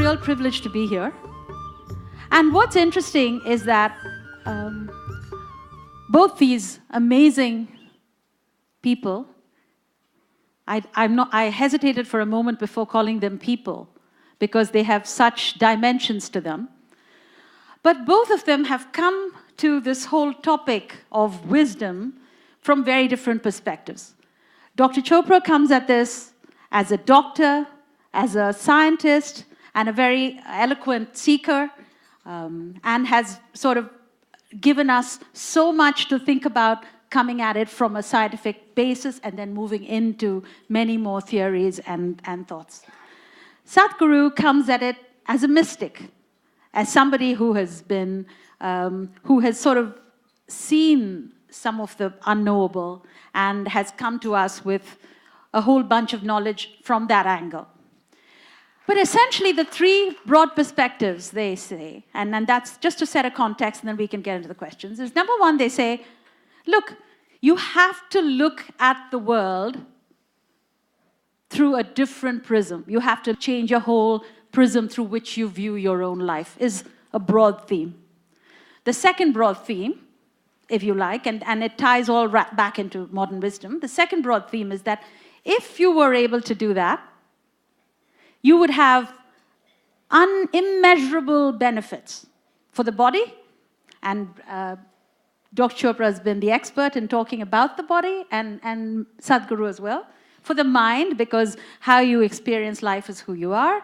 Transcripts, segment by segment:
real privilege to be here. And what's interesting is that both these amazing people, I hesitated for a moment before calling them people because they have such dimensions to them. But both of them have come to this whole topic of wisdom from very different perspectives. Dr. Chopra comes at this as a doctor, as a scientist, and a very eloquent seeker, and has sort of given us so much to think about, coming at it from a scientific basis and then moving into many more theories and thoughts. Sadhguru comes at it as a mystic, as somebody who has been, who has sort of seen some of the unknowable and has come to us with a whole bunch of knowledge from that angle. But essentially, the three broad perspectives, they say, and that's just to set a context and then we can get into the questions, is number one, they say, look, you have to look at the world through a different prism. You have to change your whole prism through which you view your own life, is a broad theme. The second broad theme, if you like, and it ties all back into modern wisdom, the second broad theme is that if you were able to do that, you would have unimmeasurable benefits for the body, and Dr. Chopra has been the expert in talking about the body, and Sadhguru as well, for the mind, because how you experience life is who you are,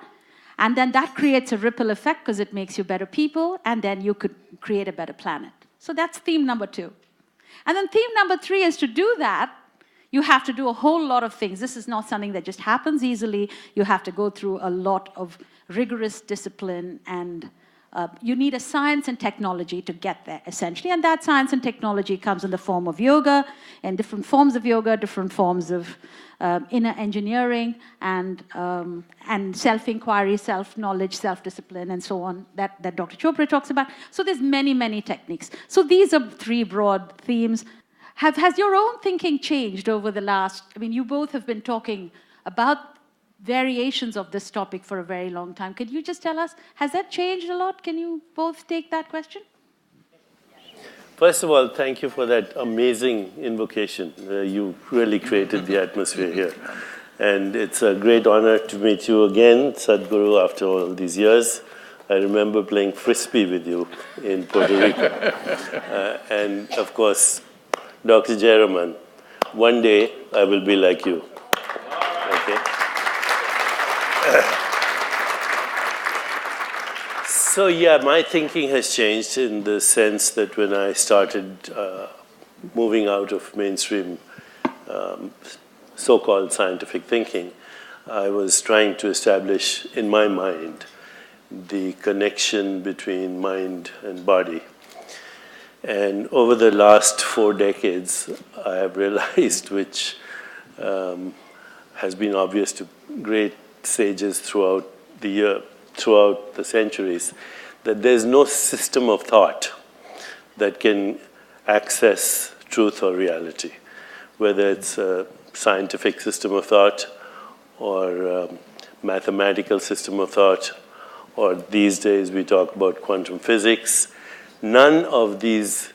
and then that creates a ripple effect because it makes you better people, and then you could create a better planet. So that's theme number two. And then theme number three is to do that, you have to do a whole lot of things. This is not something that just happens easily. You have to go through a lot of rigorous discipline, and you need a science and technology to get there, essentially. And that science and technology comes in the form of yoga, and different forms of yoga, different forms of inner engineering, and self-inquiry, self-knowledge, self-discipline, and so on, that Dr. Chopra talks about. So there's many, many techniques. So these are three broad themes. Has your own thinking changed over the last, I mean, you both have been talking about variations of this topic for a very long time. Could you just tell us, has that changed a lot? Can you both take that question? First of all, thank you for that amazing invocation. You really created the atmosphere here. And it's a great honor to meet you again, Sadhguru, after all these years. I remember playing Frisbee with you in Puerto Rico. And of course, Dr. Jayaraman, one day I will be like you. Okay? So yeah, my thinking has changed in the sense that when I started moving out of mainstream so-called scientific thinking, I was trying to establish in my mind the connection between mind and body. And over the last 4 decades, I have realized, which has been obvious to great sages throughout the centuries, that there's no system of thought that can access truth or reality, whether it's a scientific system of thought or a mathematical system of thought, or these days we talk about quantum physics. None of these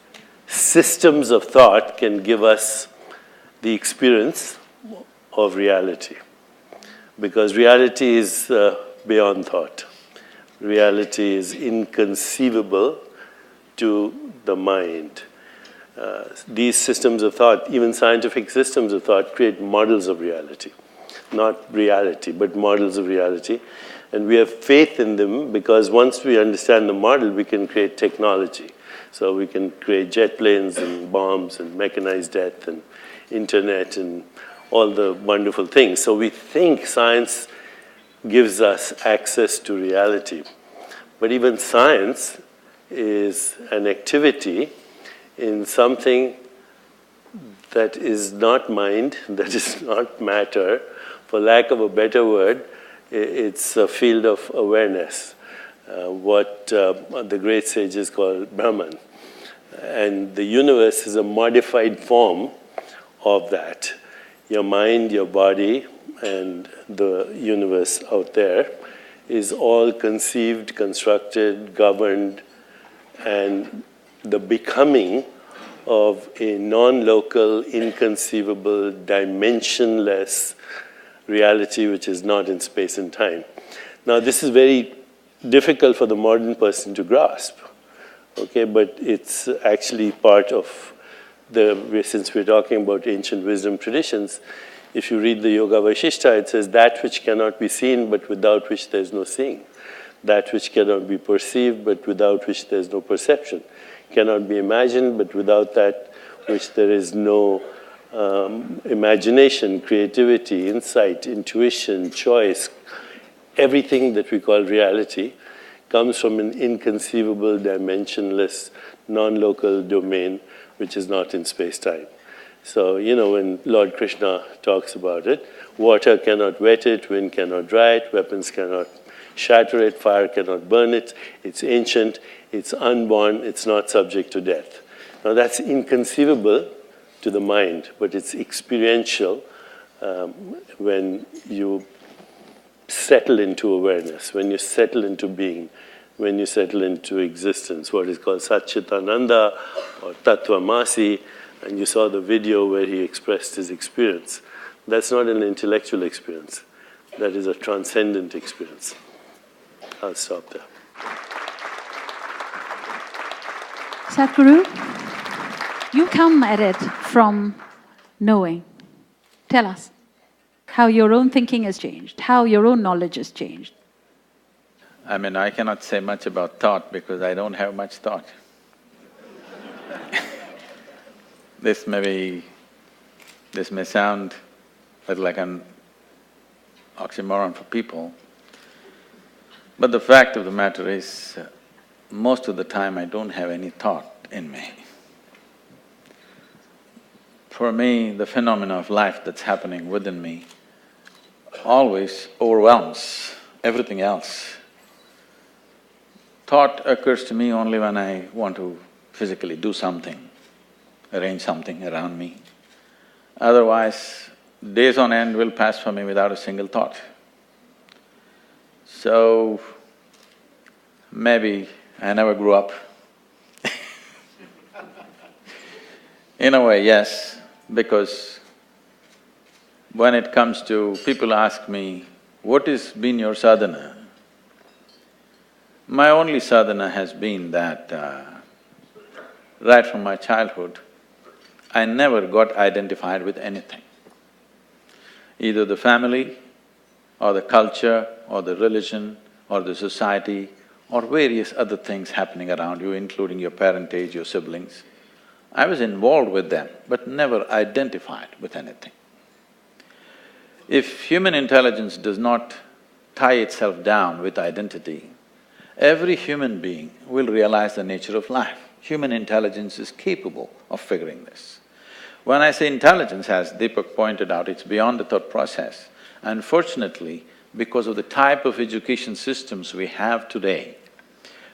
systems of thought can give us the experience of reality, because reality is beyond thought. Reality is inconceivable to the mind. These systems of thought, even scientific systems of thought, create models of reality. Not reality, but models of reality. And we have faith in them because once we understand the model, we can create technology. So we can create jet planes and bombs and mechanized death and internet and all the wonderful things. So we think science gives us access to reality. But even science is an activity in something that is not mind, that is not matter. For lack of a better word, it's a field of awareness, what the great sages call Brahman. And the universe is a modified form of that. Your mind, your body, and the universe out there is all conceived, constructed, governed, and the becoming of a non-local, inconceivable, dimensionless reality which is not in space and time. Now, this is very difficult for the modern person to grasp, okay, but it's actually part of since we're talking about ancient wisdom traditions, if you read the Yoga Vaishishta, it says that which cannot be seen but without which there's no seeing. That which cannot be perceived but without which there's no perception. Cannot be imagined but without that which there is no imagination, creativity, insight, intuition, choice. Everything that we call reality comes from an inconceivable, dimensionless, non-local domain which is not in space-time. So, when Lord Krishna talks about it, water cannot wet it, wind cannot dry it, weapons cannot shatter it, fire cannot burn it, it's ancient, it's unborn, it's not subject to death. Now that's inconceivable to the mind, but it's experiential when you settle into awareness, when you settle into being, when you settle into existence, what is called Satchitananda or Tattvamasi, and you saw the video where he expressed his experience. That's not an intellectual experience. That is a transcendent experience. I'll stop there. Sadhguru, you come at it from knowing. Tell us how your own thinking has changed, how your own knowledge has changed. I mean, I cannot say much about thought because I don't have much thought. This may sound a little like an oxymoron for people, but the fact of the matter is, most of the time I don't have any thought in me. For me, the phenomena of life that's happening within me always overwhelms everything else. Thought occurs to me only when I want to physically do something, arrange something around me. Otherwise, days on end will pass for me without a single thought. So, maybe I never grew up. In a way, yes, because when it comes to… people ask me, what has been your sadhana? My only sadhana has been that right from my childhood, I never got identified with anything. Either the family, or the culture, or the religion, or the society, or various other things happening around you, including your parentage, your siblings. I was involved with them, but never identified with anything. If human intelligence does not tie itself down with identity, every human being will realize the nature of life. Human intelligence is capable of figuring this. When I say intelligence, as Deepak pointed out, it's beyond the thought process. Unfortunately, because of the type of education systems we have today,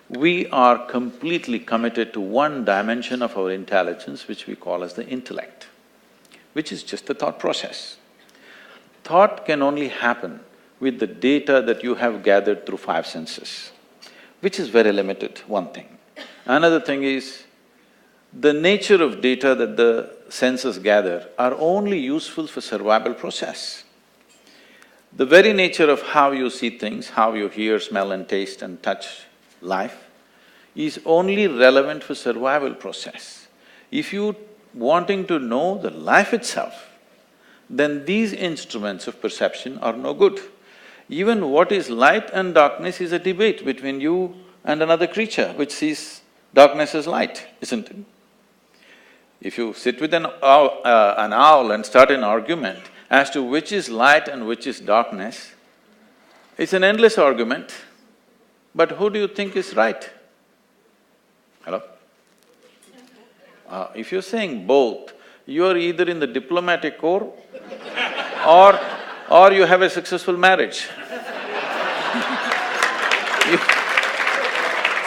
we are completely committed to one dimension of our intelligence, which we call as the intellect, which is just the thought process. Thought can only happen with the data that you have gathered through five senses, which is very limited, one thing. Another thing is, the nature of data that the senses gather are only useful for survival process. The very nature of how you see things, how you hear, smell and taste and touch life is only relevant for survival process. If you wanting to know the life itself, then these instruments of perception are no good. Even what is light and darkness is a debate between you and another creature which sees darkness as light, isn't it? If you sit with an owl and start an argument as to which is light and which is darkness, it's an endless argument, but who do you think is right? Hello? If you're saying both, you're either in the diplomatic corps or you have a successful marriage.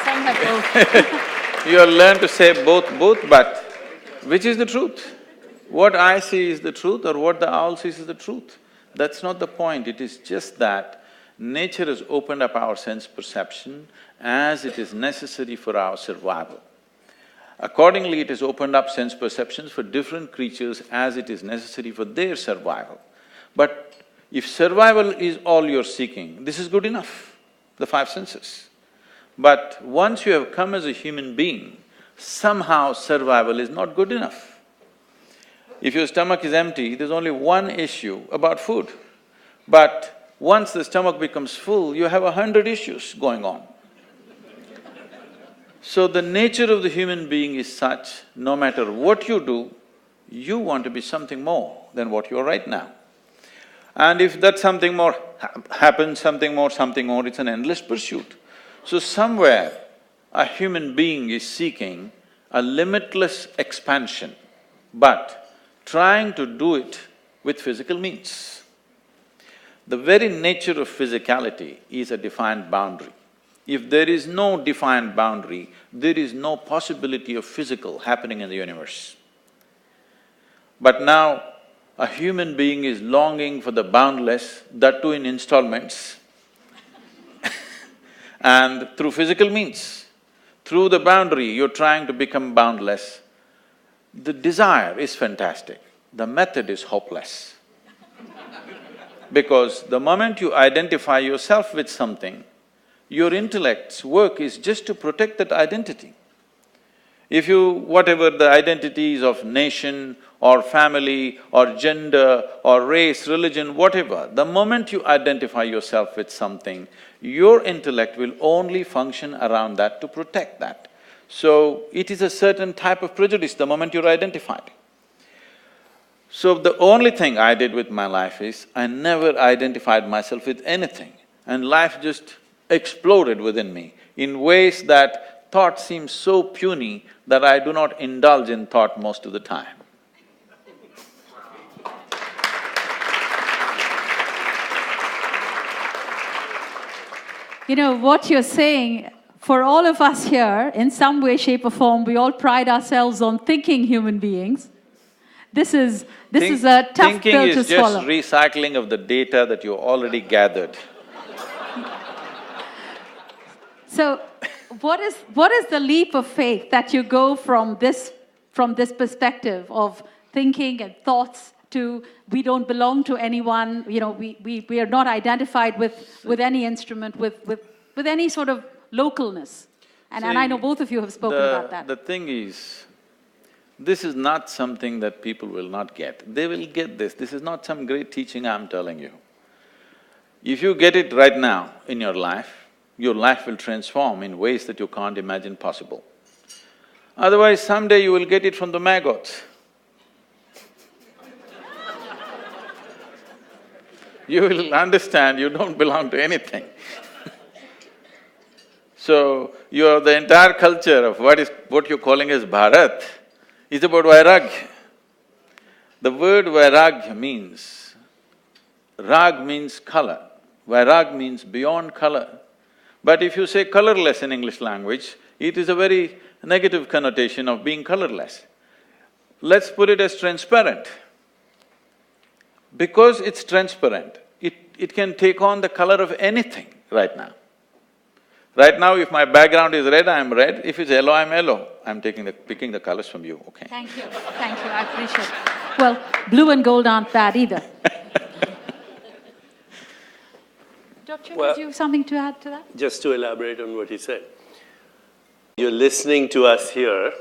Some have both. You learn to say both, but which is the truth? What I see is the truth or what the owl sees is the truth? That's not the point, it is just that Nature has opened up our sense perception as it is necessary for our survival. Accordingly, it has opened up sense perceptions for different creatures as it is necessary for their survival. But if survival is all you're seeking, this is good enough, the five senses. But once you have come as a human being, somehow survival is not good enough. If your stomach is empty, there's only one issue about food. But once the stomach becomes full, you have 100 issues going on. So the nature of the human being is such, no matter what you do, you want to be something more than what you are right now. And if that something more happens, something more, it's an endless pursuit. So somewhere, a human being is seeking a limitless expansion, but trying to do it with physical means. The very nature of physicality is a defined boundary. If there is no defined boundary, there is no possibility of physical happening in the universe. But now, a human being is longing for the boundless, that too in installments and through physical means. Through the boundary, you're trying to become boundless. The desire is fantastic, the method is hopeless. Because the moment you identify yourself with something, your intellect's work is just to protect that identity. If you… whatever the identities of nation or family or gender or race, religion, whatever, the moment you identify yourself with something, your intellect will only function around that to protect that. So, it is a certain type of prejudice the moment you're identified. So, the only thing I did with my life is, I never identified myself with anything, and life just exploded within me in ways that thought seems so puny that I do not indulge in thought most of the time. You know, what you're saying, for all of us here, in some way, shape or form, we all pride ourselves on thinking human beings. This is a tough pill to swallow. Thinking is just recycling of the data that you already gathered. So, what is the leap of faith that you go from this perspective of thinking and thoughts to we don't belong to anyone, you know, we are not identified with any instrument, with any sort of localness. And I know both of you have spoken about that. The thing is, this is not something that people will not get. They will get this. This is not some great teaching I'm telling you. If you get it right now in your life will transform in ways that you can't imagine possible. Otherwise, someday you will get it from the maggots. You will understand you don't belong to anything. So, the entire culture of what you're calling as Bharat is about Vairagya. The word Vairagya means… Rag means color, Vairag means beyond color. But if you say colorless in English language, it is a very negative connotation of being colorless. Let's put it as transparent. Because it's transparent, it can take on the color of anything right now. Right now, if my background is red, I'm red. If it's yellow, I'm yellow. I'm picking the colors from you, okay? Thank you, I appreciate it. Well, blue and gold aren't bad either. Dr. Did you have something to add to that? Just to elaborate on what he said. You're listening to us here.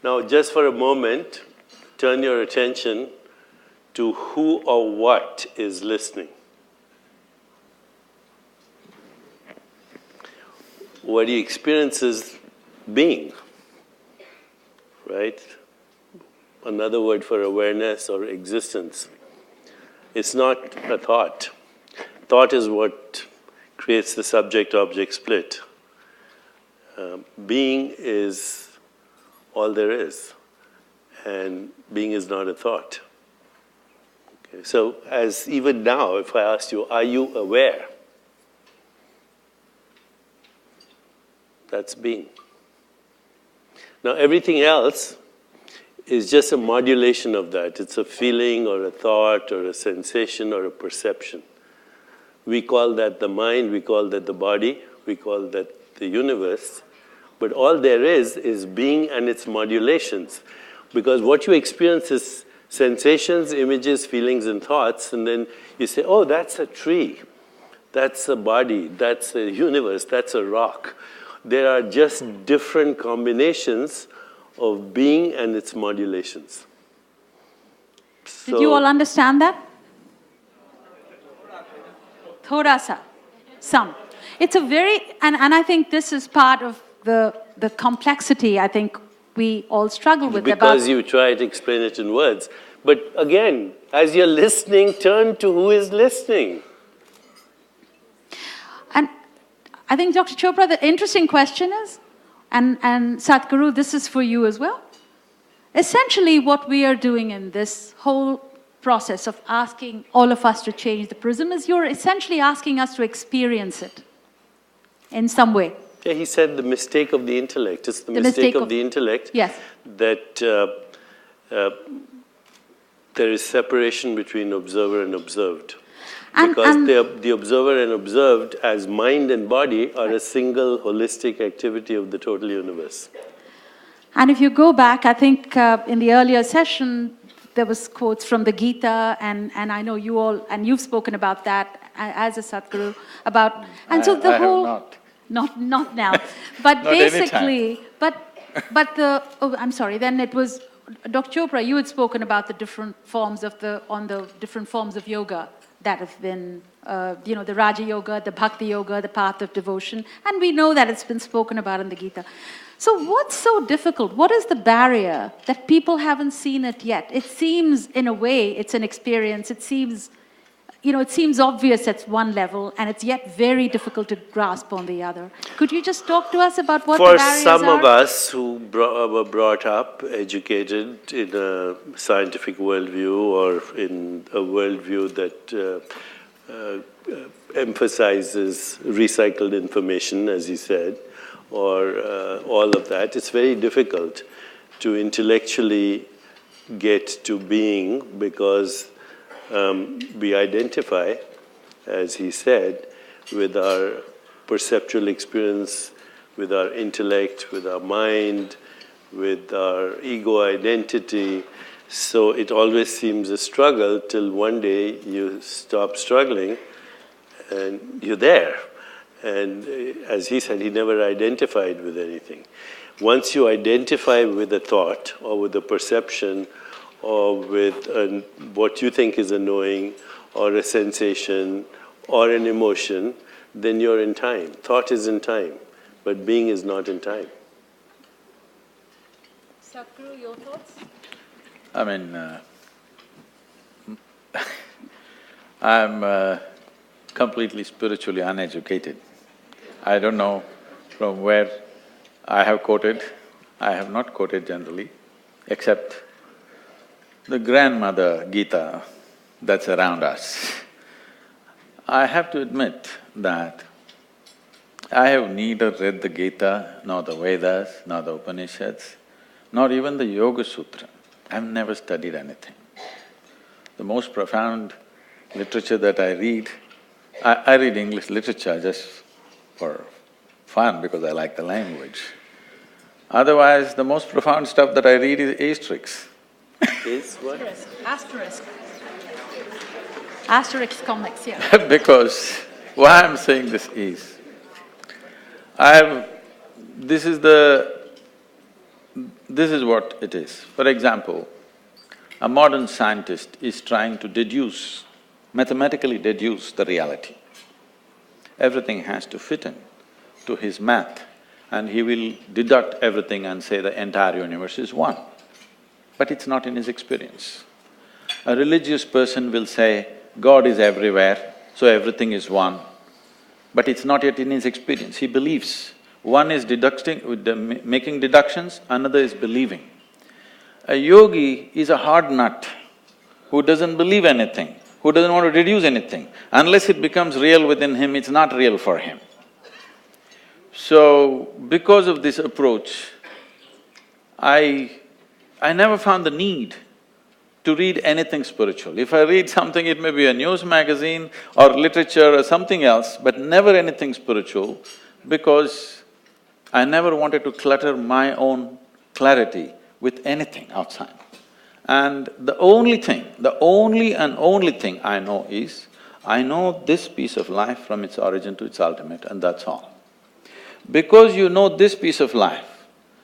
Now, just for a moment, turn your attention to who or what is listening. What he experiences being, right? Another word for awareness or existence. It's not a thought. Thought is what creates the subject-object split. Being is all there is, and being is not a thought. Okay, so as even now, if I asked you, are you aware? That's being. Now everything else is just a modulation of that. It's a feeling or a thought or a sensation or a perception. We call that the mind, we call that the body, we call that the universe. But all there is being and its modulations. Because what you experience is sensations, images, feelings, and thoughts, and then you say, oh, that's a tree, that's a body, that's a universe, that's a rock. There are just different combinations of being and its modulations. Did you all understand that? Thoda sa, some. It's a very, and I think this is part of the complexity I think we all struggle with. Because you try to explain it in words. But again, as you're listening, turn to who is listening. And I think, Dr. Chopra, the interesting question is, and Sadhguru, this is for you as well. Essentially, what we are doing in this whole process of asking all of us to change the prism is you're essentially asking us to experience it in some way. Yeah, he said the mistake of the intellect. It's the mistake of the intellect, yes, that there is separation between observer and observed. Because the observer and observed as mind and body are a single holistic activity of the total universe. And if you go back, I think in the earlier session, there was quotes from the Gita, and I know you all, and you've spoken about that as a Sadhguru, about, and so the whole... I have not now, but Not basically, but the, oh, I'm sorry, then it was, Dr. Chopra, you had spoken about the different forms of the different forms of yoga that have been, the Raja Yoga, the Bhakti Yoga, the path of devotion, and we know that it's been spoken about in the Gita. So what's so difficult? What is the barrier that people haven't seen it yet? It seems, in a way, it's an experience. It seems, it seems obvious at one level, and it's yet very difficult to grasp on the other. Could you just talk to us about what the barriers are? For some of us who were brought up, educated in a scientific worldview or in a worldview that emphasizes recycled information, as you said, or all of that, it's very difficult to intellectually get to being because we identify, as he said, with our perceptual experience, with our intellect, with our mind, with our ego identity. So it always seems a struggle till one day you stop struggling and you're there. And as he said, he never identified with anything. Once you identify with a thought or with a perception or with what you think is a knowing or a sensation or an emotion, then you're in time. Thought is in time, but being is not in time. Sadhguru, your thoughts? I mean, I'm completely spiritually uneducated. I don't know from where I have quoted. I have not quoted generally, except the grandmother Gita that's around us. I have to admit that I have neither read the Gita, nor the Vedas, nor the Upanishads, nor even the Yoga Sutra. I've never studied anything. The most profound literature that I read, I read English literature just for fun because I like the language. Otherwise, the most profound stuff that I read is asterisks. Is what? Asterisk. Asterisk comics, yeah. Because why I'm saying this is, this is what it is. For example, a modern scientist is trying to mathematically deduce the reality. Everything has to fit in to his math, and he will deduct everything and say the entire universe is one. But it's not in his experience. A religious person will say, God is everywhere, so everything is one. But it's not yet in his experience. He believes. One is making deductions, another is believing. A yogi is a hard nut who doesn't believe anything, who doesn't want to deduce anything. Unless it becomes real within him, it's not real for him. So, because of this approach, I never found the need to read anything spiritual. If I read something, it may be a news magazine or literature or something else, but never anything spiritual, because I never wanted to clutter my own clarity with anything outside. And the only thing, the only and only thing I know is, I know this piece of life from its origin to its ultimate, and that's all. Because you know this piece of life,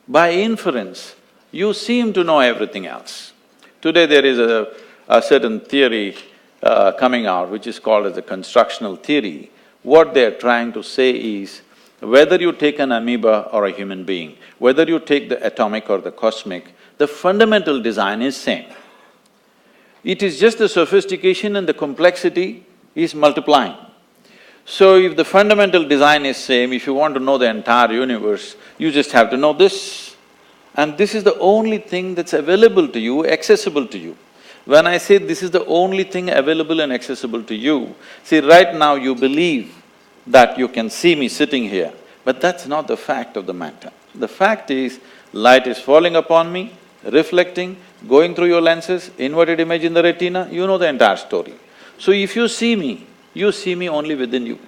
by inference, you seem to know everything else. Today there is a certain theory coming out which is called as the constructional theory. What they're trying to say is, whether you take an amoeba or a human being, whether you take the atomic or the cosmic, the fundamental design is same. It is just the sophistication and the complexity is multiplying. So if the fundamental design is same, if you want to know the entire universe, you just have to know this. And this is the only thing that's available to you, accessible to you. When I say this is the only thing available and accessible to you, see, right now you believe that you can see me sitting here, but that's not the fact of the matter. The fact is, light is falling upon me, reflecting, going through your lenses, inverted image in the retina, you know the entire story. So if you see me only within you.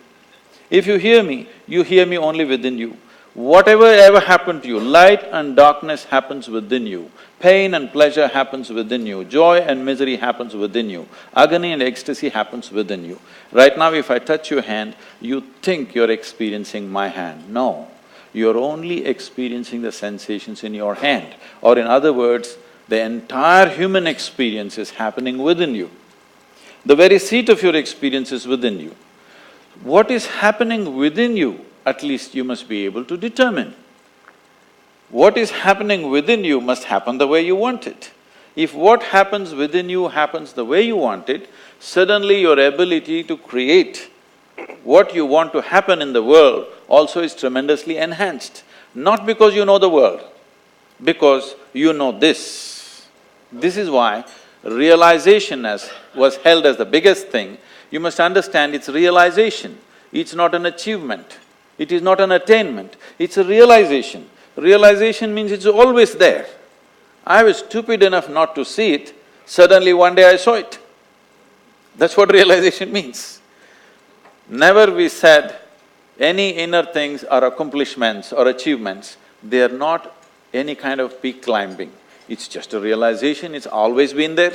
If you hear me only within you. Whatever ever happened to you, light and darkness happens within you, pain and pleasure happens within you, joy and misery happens within you, agony and ecstasy happens within you. Right now if I touch your hand, you think you're experiencing my hand. No, you're only experiencing the sensations in your hand. Or in other words, the entire human experience is happening within you. The very seat of your experience is within you. What is happening within you, at least you must be able to determine. What is happening within you must happen the way you want it. If what happens within you happens the way you want it, suddenly your ability to create what you want to happen in the world also is tremendously enhanced. Not because you know the world, because you know this. This is why realization was held as the biggest thing. You must understand it's realization, it's not an achievement, it is not an attainment, it's a realization. Realization means it's always there. I was stupid enough not to see it, suddenly one day I saw it. That's what realization means. Never we said any inner things or accomplishments or achievements, they are not any kind of peak climbing. It's just a realization, it's always been there.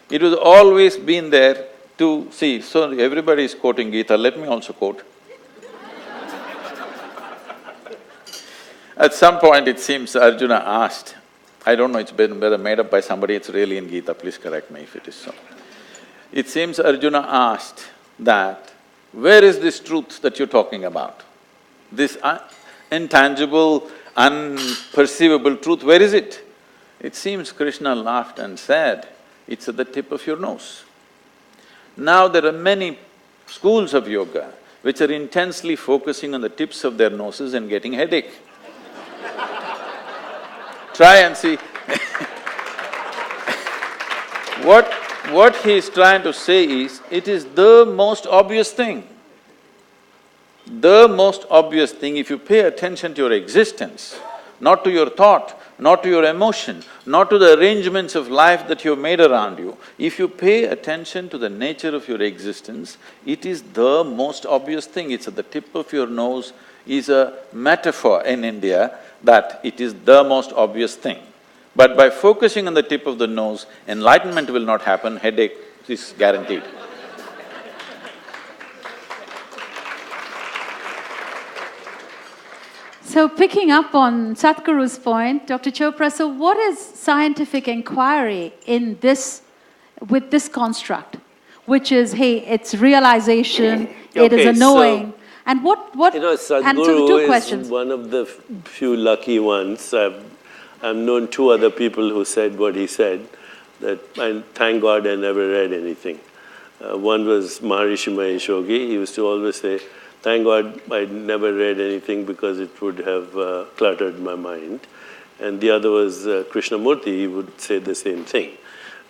It was always been there to see. So everybody is quoting Gita, let me also quote. At some point it seems Arjuna asked, I don't know, it's been whether made up by somebody, it's really in Gita, please correct me if it is so. It seems Arjuna asked that, where is this truth that you're talking about? This intangible, unperceivable truth, where is it? It seems Krishna laughed and said, it's at the tip of your nose. Now there are many schools of yoga which are intensely focusing on the tips of their noses and getting headache. Try and see. What he is trying to say is, it is the most obvious thing. The most obvious thing, if you pay attention to your existence, not to your thought, not to your emotion, not to the arrangements of life that you've made around you, if you pay attention to the nature of your existence, it is the most obvious thing. It's at the tip of your nose is a metaphor in India that it is the most obvious thing. But by focusing on the tip of the nose, enlightenment will not happen, headache is guaranteed. So picking up on Sadhguru's point, Dr. Chopra, so what is scientific inquiry in this… with this construct? Which is, hey, it's realization, it is a knowing, and what… You know, Sadhguru is one of the few lucky ones. I've known two other people who said what he said, that I thank God I never read anything. One was Maharishi Mahesh Yogi. He used to always say, thank God I never read anything because it would have cluttered my mind. And the other was Krishnamurti. He would say the same thing,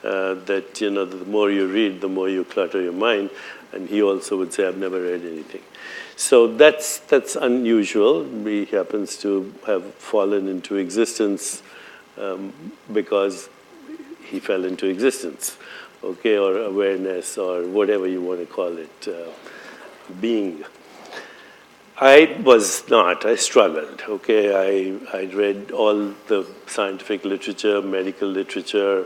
that, you know, the more you read, the more you clutter your mind. And he also would say, I've never read anything. So that's unusual. He happens to have fallen into existence because he fell into existence, okay, or awareness, or whatever you want to call it, being. I was not, I struggled, okay. I read all the scientific literature, medical literature,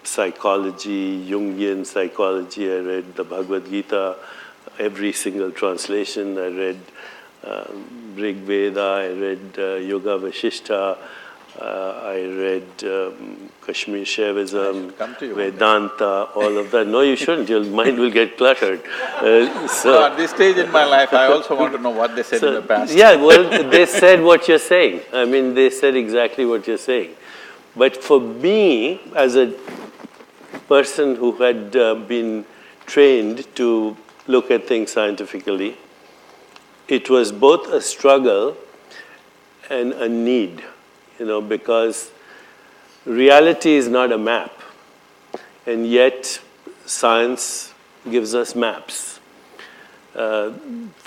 psychology, Jungian psychology. I read the Bhagavad Gita, every single translation. I read Rig Veda, I read Yoga Vasishtha, I read Kashmir Shaivism, Vedanta, all of that. No, you shouldn't. Your mind will get cluttered. So at this stage in my life, I also want to know what they said in the past. Yeah, well, they said what you're saying. I mean, they said exactly what you're saying. But for me, as a person who had been trained to look at things scientifically, it was both a struggle and a need, because reality is not a map, and yet science gives us maps. The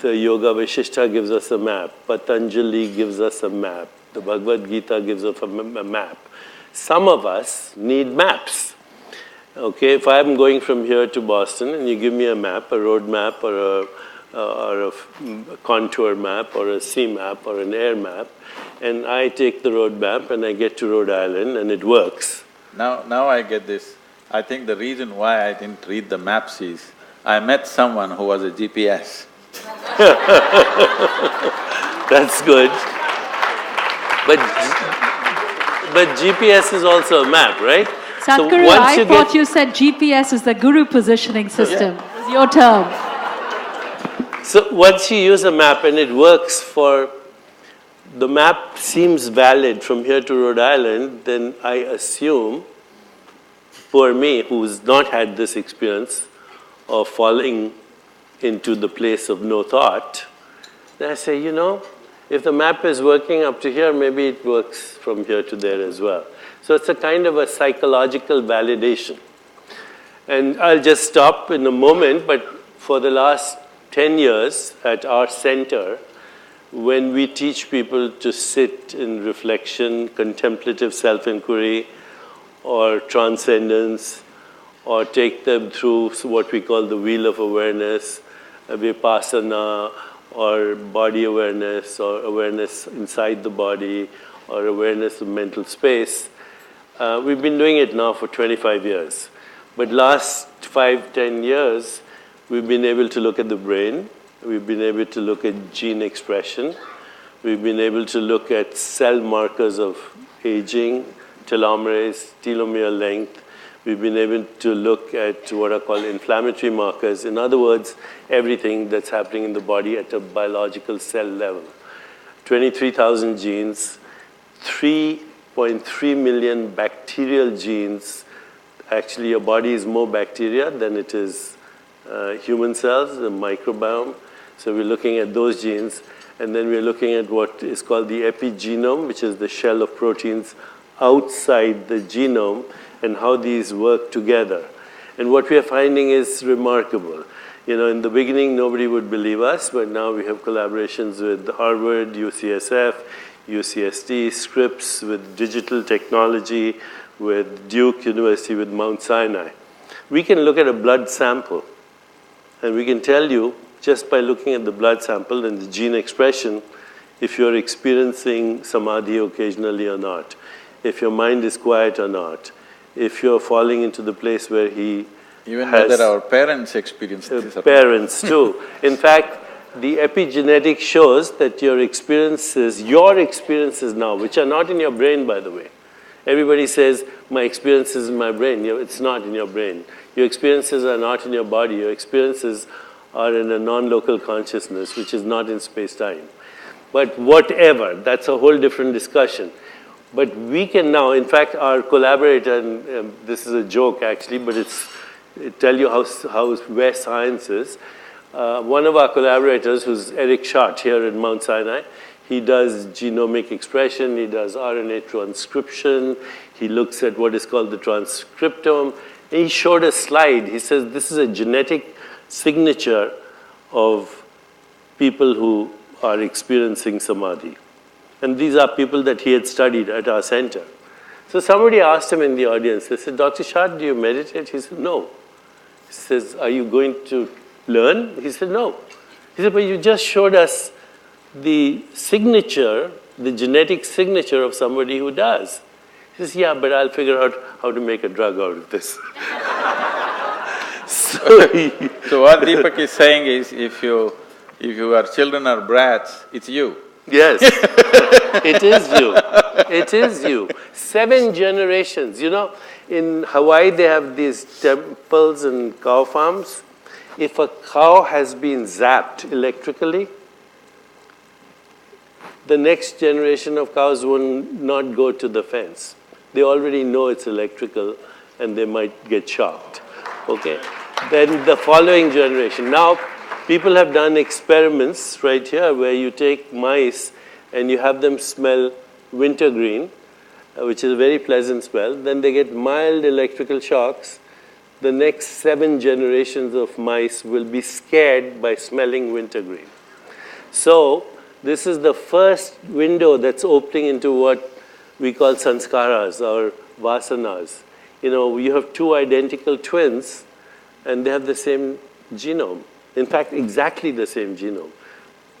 Yoga Vasishtha gives us a map, Patanjali gives us a map, the Bhagavad Gita gives us a map. Some of us need maps. Okay, if I'm going from here to Boston and you give me a map, a road map, or a contour map, or a sea map, or an air map, and I take the road map and I get to Rhode Island and it works. Now I get this. I think the reason why I didn't read the maps is, I met someone who was a GPS. That's good. But GPS is also a map, right? Sadhguru, I thought you said GPS is the guru positioning system. Yeah. It's your term. So once you use a map and it works for… the map seems valid from here to Rhode Island, then I assume, poor me, who's not had this experience of falling into the place of no thought, then I say, if the map is working up to here, maybe it works from here to there as well. So it's a kind of a psychological validation. And I'll just stop in a moment, but for the last 10 years at our center, when we teach people to sit in reflection, contemplative self-inquiry, or transcendence, or take them through what we call the wheel of awareness, vipassana, or body awareness, or awareness inside the body, or awareness of mental space. We've been doing it now for 25 years. But last 5–10 years, we've been able to look at the brain, we've been able to look at gene expression, we've been able to look at cell markers of aging, telomerase, telomere length. We've been able to look at what are called inflammatory markers. In other words, everything that's happening in the body at a biological cell level. 23,000 genes, 3.3 million bacterial genes. Actually, your body is more bacteria than it is human cells, the microbiome. So we're looking at those genes. And then we're looking at what is called the epigenome, which is the shell of proteins outside the genome, and how these work together. And what we are finding is remarkable. In the beginning, nobody would believe us, but now we have collaborations with Harvard, UCSF, UCSD, Scripps, with digital technology, with Duke University, with Mount Sinai. We can look at a blood sample, and we can tell you, just by looking at the blood sample and the gene expression, if you're experiencing samadhi occasionally or not, if your mind is quiet or not, if you're falling into the place where he even whether our parents experience this. Parents too. In fact, the epigenetic shows that your experiences now, which are not in your brain, by the way. Everybody says, my experience is in my brain. It's not in your brain. Your experiences are not in your body. Your experiences are in a non-local consciousness, which is not in space-time. But whatever, that's a whole different discussion. But we can now, in fact, our collaborator, and this is a joke actually, but it tell you where science is. One of our collaborators, who's Eric Schott here at Mount Sinai, he does genomic expression, he does RNA transcription, he looks at what is called the transcriptome. And he showed a slide. He says this is a genetic signature of people who are experiencing samadhi. And these are people that he had studied at our center. So somebody asked him in the audience, they said, Dr. Shah, do you meditate? He said, no. He says, are you going to learn? He said, no. He said, but you just showed us the signature, the genetic signature of somebody who does. He says, yeah, but I'll figure out how to make a drug out of this. So what Deepak is saying is, if your children are brats, it's you. Yes, it is you. It is you. 7 generations. You know, in Hawaii they have these temples and cow farms. If a cow has been zapped electrically, the next generation of cows will not go to the fence. They already know it's electrical and they might get shocked. Okay? Then the following generation. Now, people have done experiments right here where you take mice and you have them smell wintergreen, which is a very pleasant smell. Then they get mild electrical shocks. The next 7 generations of mice will be scared by smelling wintergreen. So, this is the first window that's opening into what we call sanskaras or vasanas. You know, you have 2 identical twins and they have the same genome. In fact, exactly the same genome.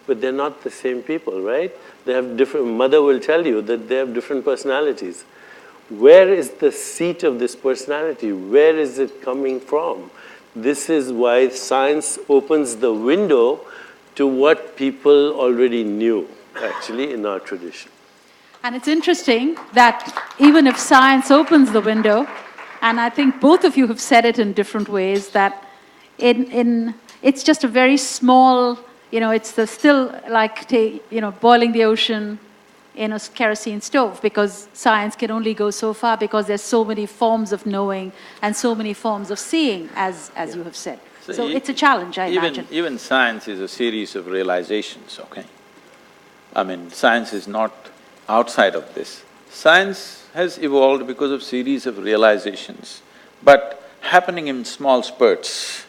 But they're not the same people, right? They have different, mother will tell you that they have different personalities. Where is the seat of this personality? Where is it coming from? This is why science opens the window to what people already knew, actually, in our tradition. And it's interesting that even if science opens the window, and I think both of you have said it in different ways, that it's just a very small, you know, it's still like, boiling the ocean in a kerosene stove, because science can only go so far because there's so many forms of knowing and so many forms of seeing, as you have said. So it's a challenge, I imagine. Even science is a series of realizations, okay? I mean, science is not outside of this. Science has evolved because of series of realizations, but happening in small spurts,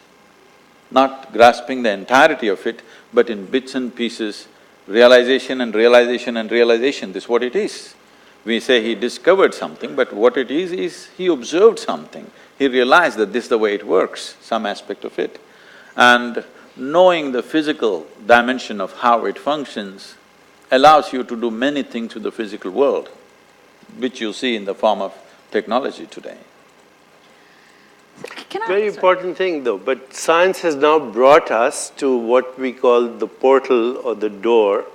not grasping the entirety of it, but in bits and pieces, realization and realization and realization, this is what it is. We say he discovered something, but what it is he observed something. He realized that this is the way it works, some aspect of it. And knowing the physical dimension of how it functions allows you to do many things with the physical world, which you see in the form of technology today. Very important thing though, but science has now brought us to what we call the portal or the door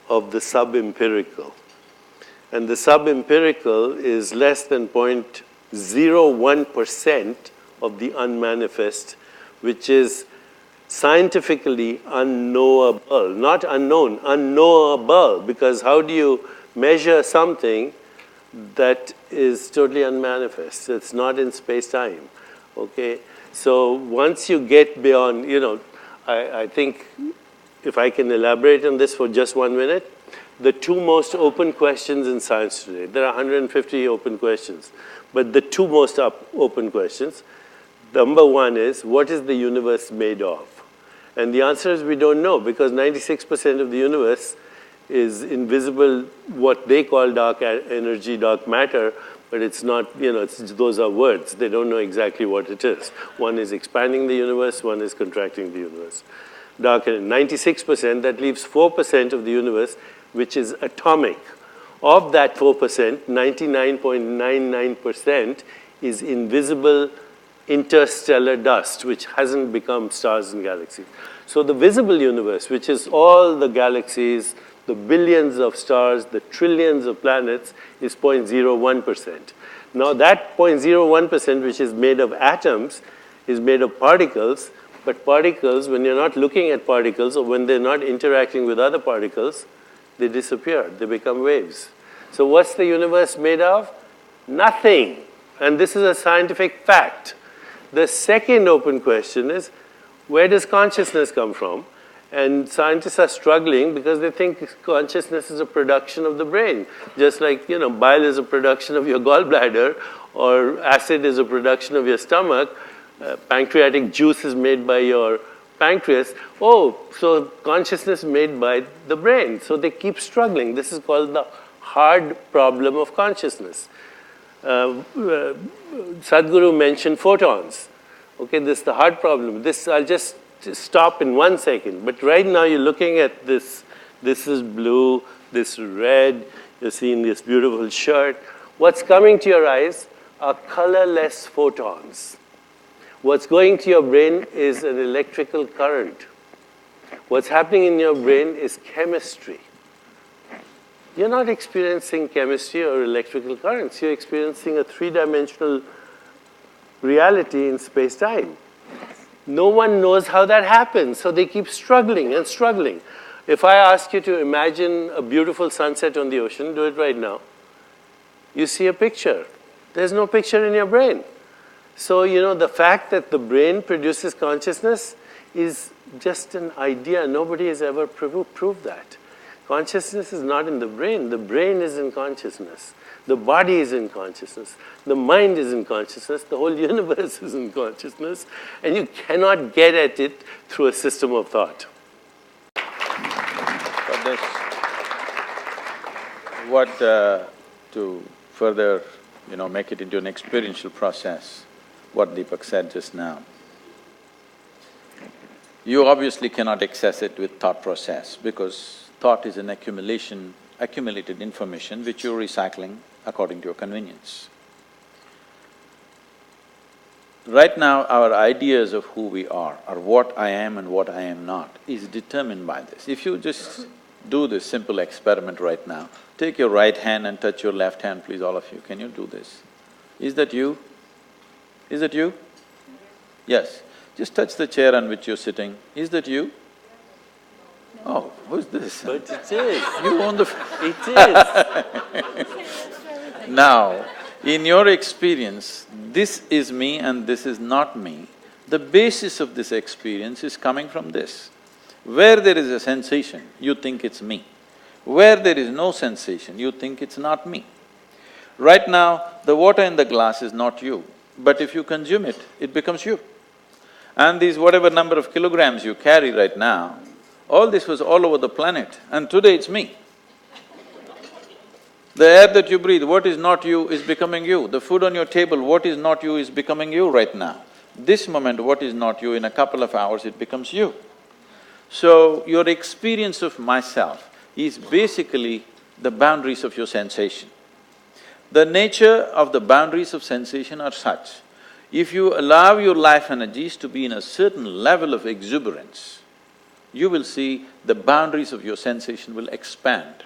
of the sub-empirical. And the sub-empirical is less than 0.01% of the unmanifest, which is scientifically unknowable, not unknown, unknowable, because how do you measure something that is totally unmanifest? It's not in space-time, okay? So once you get beyond, I think if I can elaborate on this for just 1 minute, the 2 most open questions in science today, there are 150 open questions, but the 2 most open questions, number 1 is, what is the universe made of? And the answer is we don't know, because 96% of the universe is invisible, what they call dark energy, dark matter, but it's not, those are words. They don't know exactly what it is. One is expanding the universe, one is contracting the universe. Dark energy, 96%, that leaves 4% of the universe, which is atomic. Of that 4%, 99.99% is invisible interstellar dust, which hasn't become stars and galaxies. So the visible universe, which is all the galaxies, the billions of stars, the trillions of planets, is 0.01%. Now that 0.01%, which is made of atoms, is made of particles, but particles, when you're not looking at particles or when they're not interacting with other particles, they disappear, they become waves. So what's the universe made of? Nothing. And this is a scientific fact. The second open question is, where does consciousness come from? And scientists are struggling because they think consciousness is a production of the brain. Just like, bile is a production of your gallbladder, or acid is a production of your stomach, pancreatic juice is made by your pancreas. Oh, so consciousness made by the brain. So they keep struggling. This is called the hard problem of consciousness. Sadhguru mentioned photons. Okay, this is the hard problem. This, I'll just stop in 1 second. But right now you're looking at this. This is blue, this is red. You're seeing this beautiful shirt. What's coming to your eyes are colorless photons. What's going to your brain is an electrical current. What's happening in your brain is chemistry. You're not experiencing chemistry or electrical currents. You're experiencing a three-dimensional reality in space-time. No one knows how that happens, so they keep struggling and struggling. If I ask you to imagine a beautiful sunset on the ocean, do it right now. You see a picture. There's no picture in your brain. So, you know, the fact that the brain produces consciousness is just an idea. Nobody has ever proved that. Consciousness is not in the brain. The brain is in consciousness. The body is in consciousness. The mind is in consciousness. The whole universe is in consciousness. And you cannot get at it through a system of thought. For this, to further, make it into an experiential process, what Deepak said just now. You obviously cannot access it with thought process because thought is an accumulated information which you're recycling according to your convenience. Right now, our ideas of who we are, or what I am and what I am not, is determined by this. If you just do this simple experiment right now, take your right hand and touch your left hand, please, all of you. Can you do this? Is that you? Is that you? Yes. Just touch the chair on which you're sitting. Is that you? Oh, who's this? But it is. You own the… It is. Now, in your experience, this is me and this is not me. The basis of this experience is coming from this. Where there is a sensation, you think it's me. Where there is no sensation, you think it's not me. Right now, the water in the glass is not you, but if you consume it, it becomes you. And these whatever number of kilograms you carry right now, all this was all over the planet, and today it's me. The air that you breathe, what is not you is becoming you. The food on your table, what is not you is becoming you right now. This moment, what is not you, in a couple of hours it becomes you. So, your experience of myself is basically the boundaries of your sensation. The nature of the boundaries of sensation are such, if you allow your life energies to be in a certain level of exuberance, you will see the boundaries of your sensation will expand.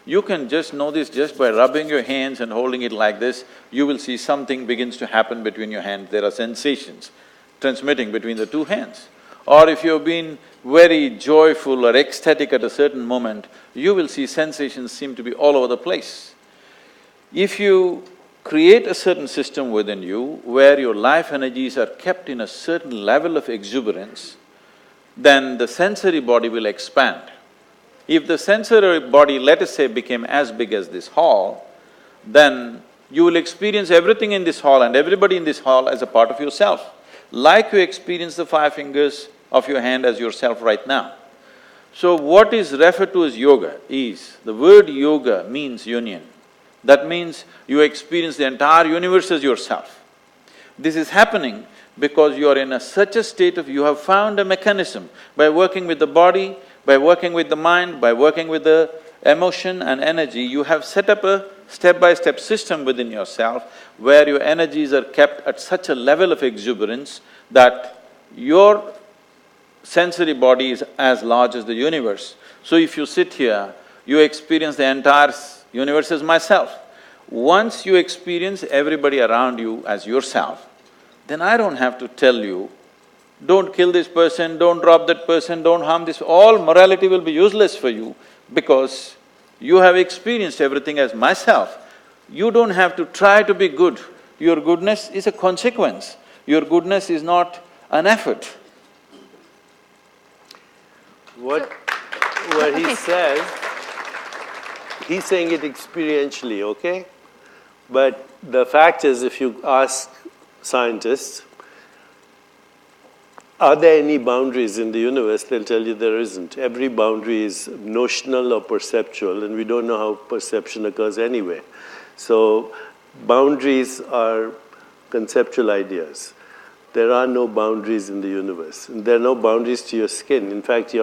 You can just know this just by rubbing your hands and holding it like this, you will see something begins to happen between your hands. There are sensations transmitting between the two hands. Or if you've been very joyful or ecstatic at a certain moment, you will see sensations seem to be all over the place. If you create a certain system within you where your life energies are kept in a certain level of exuberance, then the sensory body will expand. If the sensory body, let us say, became as big as this hall, then you will experience everything in this hall and everybody in this hall as a part of yourself, like you experience the 5 fingers of your hand as yourself right now. So what is referred to as yoga is, the word yoga means union. That means you experience the entire universe as yourself. This is happening because you are in such a state of… you have found a mechanism by working with the body, by working with the mind, by working with the emotion and energy, you have set up a step-by-step system within yourself where your energies are kept at such a level of exuberance that your sensory body is as large as the universe. So if you sit here, you experience the entire universe as myself. Once you experience everybody around you as yourself, then I don't have to tell you, don't kill this person, don't rob that person, don't harm this… all morality will be useless for you because you have experienced everything as myself. You don't have to try to be good. Your goodness is a consequence. Your goodness is not an effort. What he says, he's saying it experientially, okay? But the fact is, if you ask scientists, are there any boundaries in the universe, they'll tell you there isn't. Every boundary is notional or perceptual, and we don't know how perception occurs anyway. So boundaries are conceptual ideas. There are no boundaries in the universe. And there are no boundaries to your skin. In fact,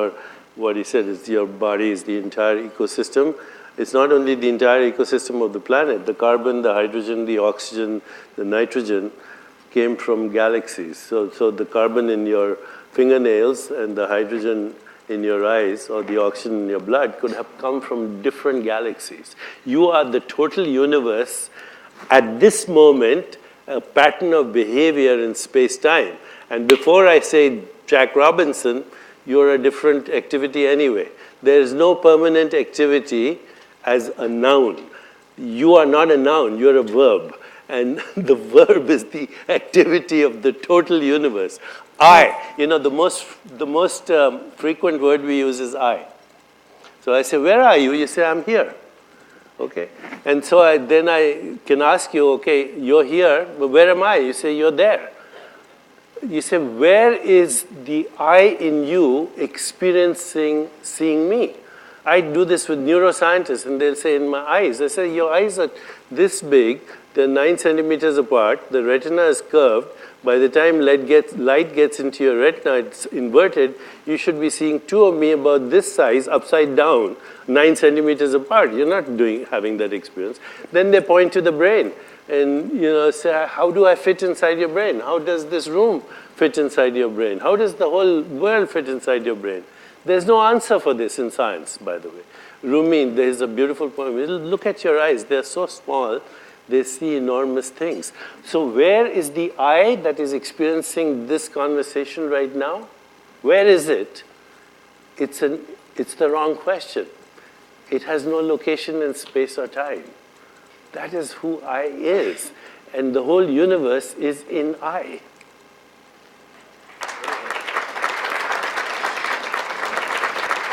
what he said is your body is the entire ecosystem. It's not only the entire ecosystem of the planet. The carbon, the hydrogen, the oxygen, the nitrogen came from galaxies. So the carbon in your fingernails and the hydrogen in your eyes or the oxygen in your blood could have come from different galaxies. You are the total universe at this moment, a pattern of behavior in space-time. And before I say Jack Robinson, you're a different activity anyway. There is no permanent activity as a noun. You are not a noun, you're a verb. And the verb is the activity of the total universe. I, the most frequent word we use is I. So I say, where are you? You say, I'm here. Okay. And so then I can ask you, okay, you're here, but where am I? You say, you're there. You say, where is the I in you experiencing seeing me? I do this with neuroscientists, and they'll say, in my eyes. I say, your eyes are this big, they're 9 centimeters apart, the retina is curved. By the time light gets into your retina, it's inverted, you should be seeing two of me about this size, upside down, 9 centimeters apart. You're not having that experience. Then they point to the brain and say, how do I fit inside your brain? How does this room fit inside your brain? How does the whole world fit inside your brain? There's no answer for this in science, by the way. Rumi, there's a beautiful poem. Look at your eyes. They're so small, they see enormous things. So where is the I that is experiencing this conversation right now? Where is it? It's the wrong question. It has no location in space or time. That is who I is. And the whole universe is in I.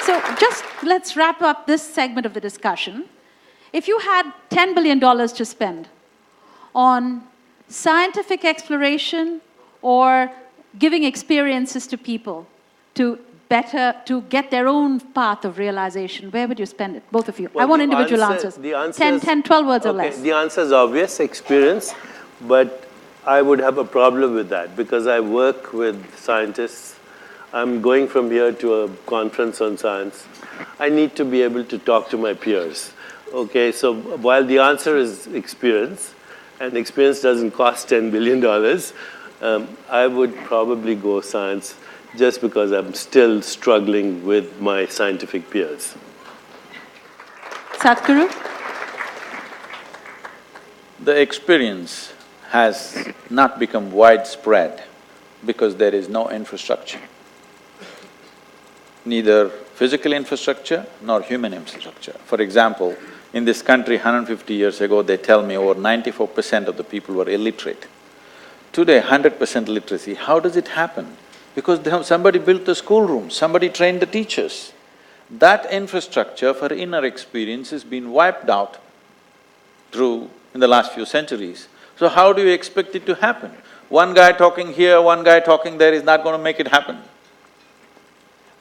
So just let's wrap up this segment of the discussion. If you had $10 billion to spend on scientific exploration or giving experiences to people to get their own path of realization, where would you spend it? Both of you. Well, I want individual answers. 10, 12 words or less. The answer is obvious, experience, but I would have a problem with that because I work with scientists. I'm going from here to a conference on science. I need to be able to talk to my peers. Okay, so while the answer is experience, and experience doesn't cost $10 billion, I would probably go science just because I'm still struggling with my scientific peers. Sadhguru? The experience has not become widespread because there is no infrastructure. Neither physical infrastructure nor human infrastructure. For example, in this country 150 years ago, they tell me over 94% of the people were illiterate. Today, 100% literacy. How does it happen? Because somebody built the schoolroom, somebody trained the teachers. That infrastructure for inner experience has been wiped out in the last few centuries. So how do you expect it to happen? One guy talking here, one guy talking there is not going to make it happen.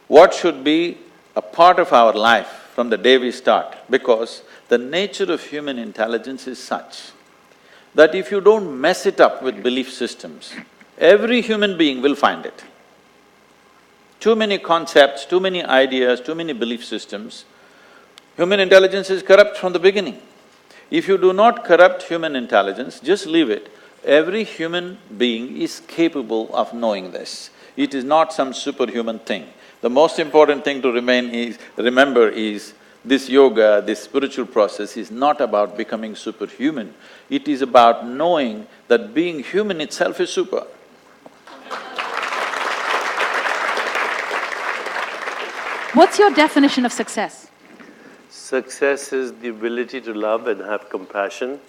What should be a part of our life from the day we start? Because the nature of human intelligence is such that if you don't mess it up with belief systems, every human being will find it. Too many concepts, too many ideas, too many belief systems. Human intelligence is corrupt from the beginning. If you do not corrupt human intelligence, just leave it. Every human being is capable of knowing this. It is not some superhuman thing. The most important thing to remember is this yoga, this spiritual process is not about becoming superhuman. It is about knowing that being human itself is super. What's your definition of success? Success is the ability to love and have compassion.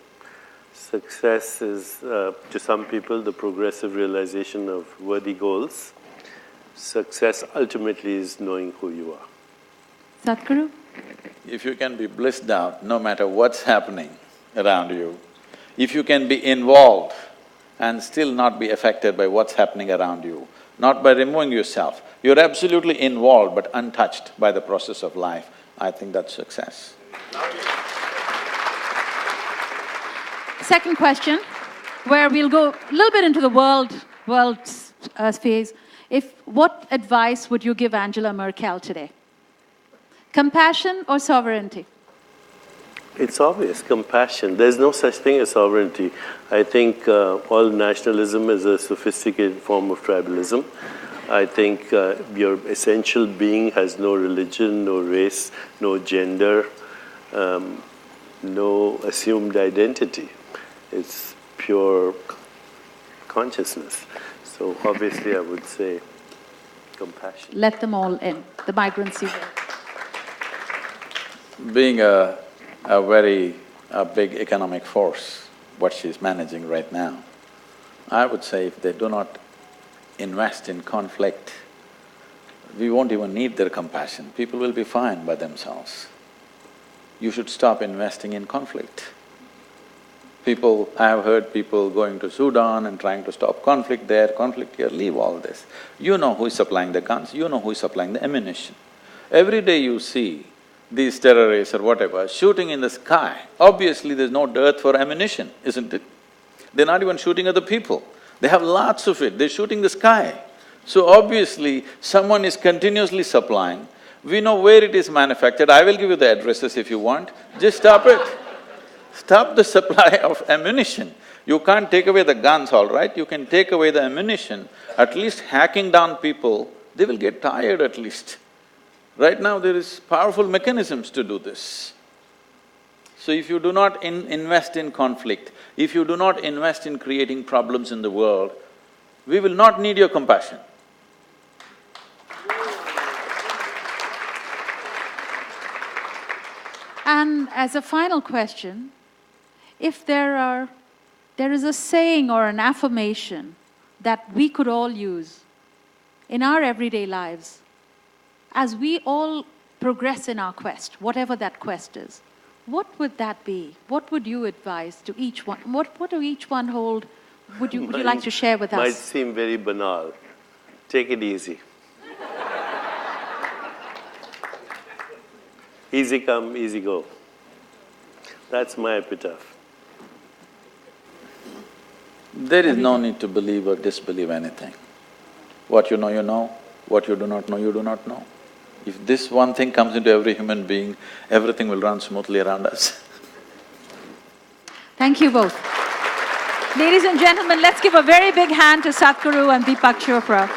Success is, to some people, the progressive realization of worthy goals. Success ultimately is knowing who you are. Sadhguru? If you can be blissed out no matter what's happening around you, if you can be involved and still not be affected by what's happening around you, not by removing yourself, you're absolutely involved but untouched by the process of life, I think that's success. second question, where we'll go a little bit into the world phase. What advice would you give Angela Merkel today? Compassion or sovereignty? It's obvious, compassion. There's no such thing as sovereignty. I think all nationalism is a sophisticated form of tribalism. I think your essential being has no religion, no race, no gender, no assumed identity. It's pure consciousness. So obviously I would say compassion. Let them all in, the migrants you will. Being a very big economic force, what she's managing right now, I would say if they do not invest in conflict, we won't even need their compassion. People will be fine by themselves. You should stop investing in conflict. I have heard people going to Sudan and trying to stop conflict there, conflict here, leave all this. You know who is supplying the guns, you know who is supplying the ammunition. Every day you see these terrorists or whatever shooting in the sky, obviously there's no dearth for ammunition, isn't it? They're not even shooting at the people. They have lots of it, they're shooting the sky. So obviously, someone is continuously supplying. We know where it is manufactured. I will give you the addresses if you want. Just stop it. Stop the supply of ammunition. You can't take away the guns, all right? You can take away the ammunition. At least hacking down people, they will get tired at least. Right now, there is powerful mechanisms to do this. So if you do not invest in conflict, if you do not invest in creating problems in the world, we will not need your compassion. And as a final question, if there is a saying or an affirmation that we could all use in our everyday lives, as we all progress in our quest, whatever that quest is, what would that be? What would you advise to each one? What do each one hold? Would you like to share with us? Might seem very banal. Take it easy. Easy come, easy go. That's my epitaph. There is no need to believe or disbelieve anything. What you know, what you do not know, you do not know. If this one thing comes into every human being, everything will run smoothly around us. Thank you both. Ladies and gentlemen, let's give a very big hand to Sadhguru and Deepak Chopra.